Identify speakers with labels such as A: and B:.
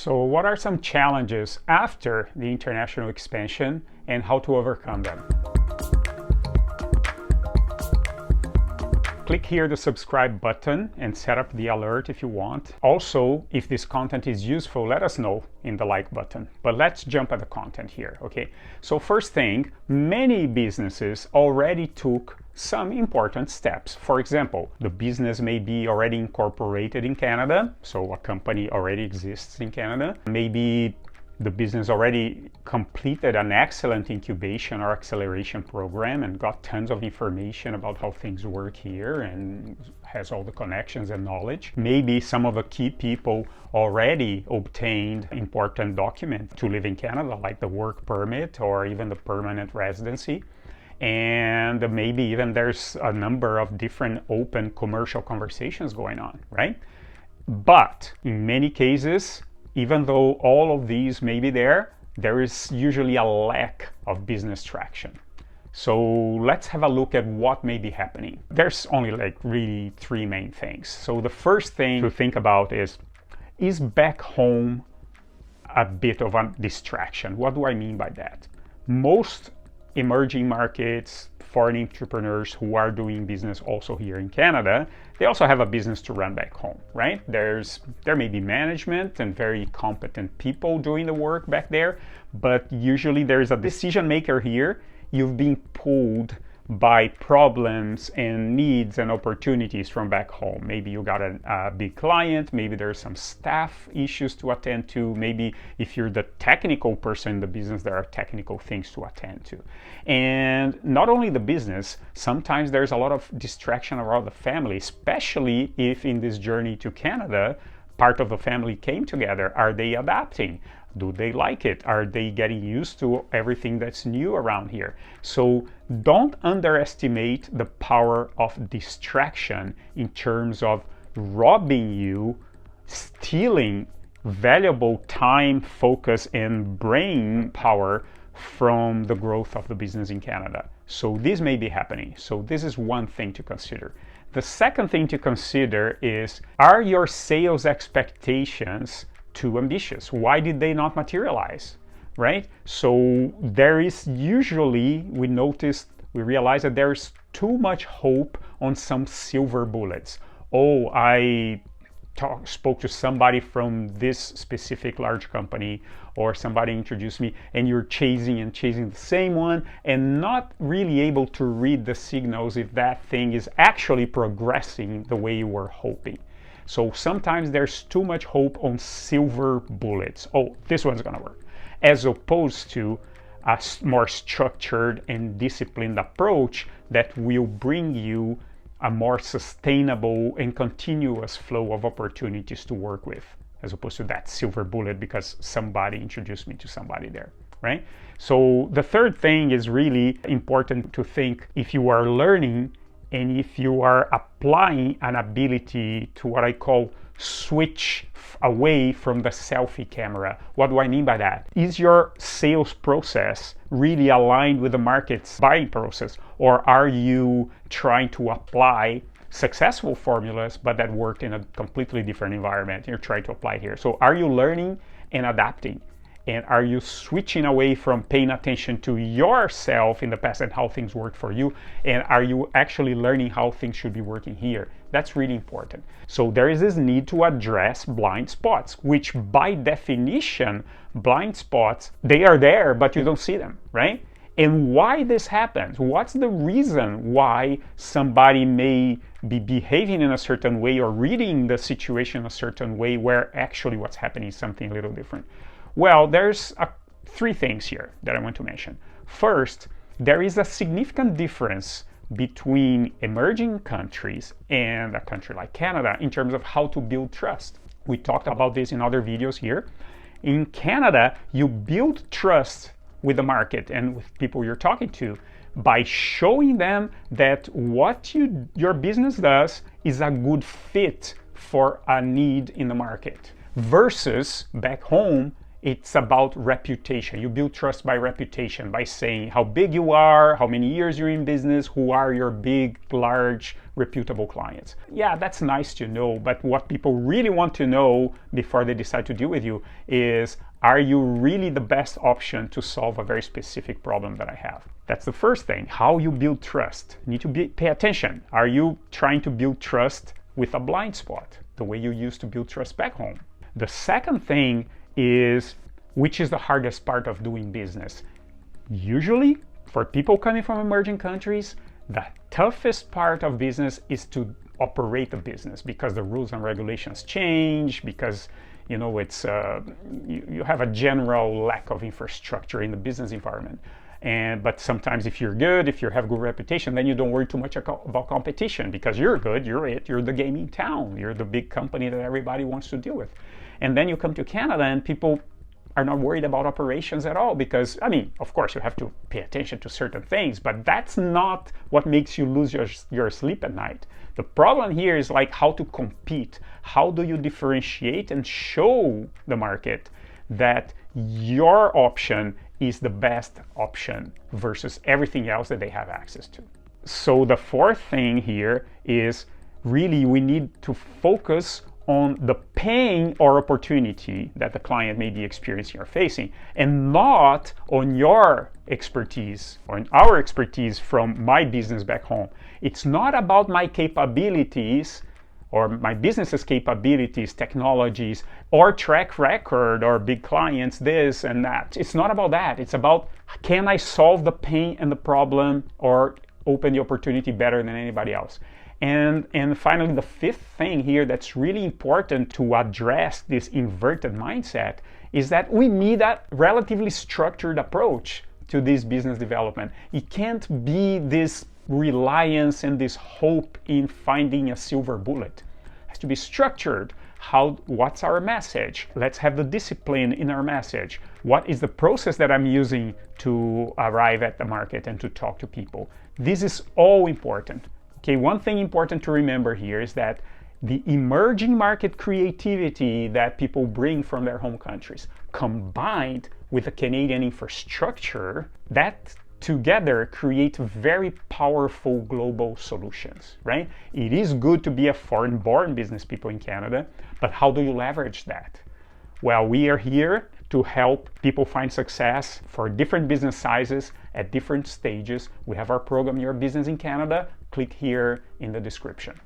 A: So what are some challenges after the international expansion and how to overcome them? Click here the subscribe button and set up the alert if you want. Also, if this content is useful, let us know in the like button. But let's jump at the content here, okay? So first thing, many businesses already took some important steps. For example, the business may be already incorporated in Canada, so a company already exists in Canada. Maybe the business already completed an excellent incubation or acceleration program and got tons of information about how things work here and has all the connections and knowledge. Maybe some of the key people already obtained important documents to live in Canada, like the work permit or even the permanent residency. And maybe even there's a number of different open commercial conversations going on, right? But in many cases, even though all of these may be there is usually a lack of business traction. So let's have a look at what may be happening. There's only like really three main things. So the first thing to think about is back home a bit of a distraction? What do I mean by that? Most emerging markets, foreign entrepreneurs who are doing business also here in Canada, they also have a business to run back home, right? There may be management and very competent people doing the work back there, but usually there's a decision maker here. You've been pulled by problems and needs and opportunities from back home. Maybe you got a big client, maybe there's some staff issues to attend to, maybe if you're the technical person in the business, there are technical things to attend to. And not only the business, sometimes there's a lot of distraction around the family, especially if in this journey to Canada, part of the family came together. Are they adapting? Do they like it? Are they getting used to everything that's new around here? So don't underestimate the power of distraction in terms of robbing you, stealing valuable time, focus, and brain power from the growth of the business in Canada. So this may be happening. So this is one thing to consider. The second thing to consider is, are your sales expectations too ambitious? Why did they not materialize, right? So there is usually, we realize that there's too much hope on some silver bullets. Oh, I spoke to somebody from this specific large company, or somebody introduced me, and you're chasing the same one and not really able to read the signals if that thing is actually progressing the way you were hoping. So sometimes there's too much hope on silver bullets. Oh, this one's gonna work. As opposed to a more structured and disciplined approach that will bring you a more sustainable and continuous flow of opportunities to work with, as opposed to that silver bullet because somebody introduced me to somebody there, right? So the third thing is really important to think if you are learning and if you are applying an ability to what I call switch away from the selfie camera. What do I mean by that? Is your sales process really aligned with the market's buying process? Or are you trying to apply successful formulas, but that worked in a completely different environment? You're trying to apply here. So are you learning and adapting? And are you switching away from paying attention to yourself in the past and how things worked for you? And are you actually learning how things should be working here? That's really important. So there is this need to address blind spots, which by definition, blind spots, they are there, but you don't see them, right? And why this happens? What's the reason why somebody may be behaving in a certain way or reading the situation a certain way where actually what's happening is something a little different? Well, there's three things here that I want to mention. First, there is a significant difference between emerging countries and a country like Canada in terms of how to build trust. We talked about this in other videos here. In Canada, you build trust with the market and with people you're talking to by showing them that what your business does is a good fit for a need in the market. Versus back home, it's about reputation. You build trust by reputation, by saying how big you are, how many years you're in business, who are your big, large, reputable clients. Yeah, that's nice to know, but what people really want to know before they decide to deal with you is, are you really the best option to solve a very specific problem that I have? That's the first thing. How you build trust. You need to pay attention. Are you trying to build trust with a blind spot, the way you used to build trust back home? The second thing is, which is the hardest part of doing business? Usually, for people coming from emerging countries, the toughest part of business is to operate a business, because the rules and regulations change, because it's you have a general lack of infrastructure in the business environment. But sometimes if you're good, if you have good reputation, then you don't worry too much about competition, because you're good, you're the game in town, you're the big company that everybody wants to deal with. And then you come to Canada and people are not worried about operations at all, because, of course you have to pay attention to certain things, but that's not what makes you lose your sleep at night. The problem here is like how to compete. How do you differentiate and show the market that your option is the best option versus everything else that they have access to? So the fourth thing here is, really we need to focus on the pain or opportunity that the client may be experiencing or facing, and not on your expertise or in our expertise from my business back home. It's not about my capabilities or my business's capabilities, technologies, or track record, or big clients, this and that. It's not about that. It's about, can I solve the pain and the problem or open the opportunity better than anybody else? And finally, the fifth thing here that's really important to address this inverted mindset is that we need a relatively structured approach to this business development. It can't be this reliance and this hope in finding a silver bullet. It has to be structured. What's our message? Let's have the discipline in our message. What is the process that I'm using to arrive at the market and to talk to people? This is all important. Okay, one thing important to remember here is that the emerging market creativity that people bring from their home countries, combined with the Canadian infrastructure, that together create very powerful global solutions, right? It is good to be a foreign-born business people in Canada, but how do you leverage that? Well, we are here to help people find success for different business sizes at different stages. We have our program, Your Business in Canada. Click here in the description.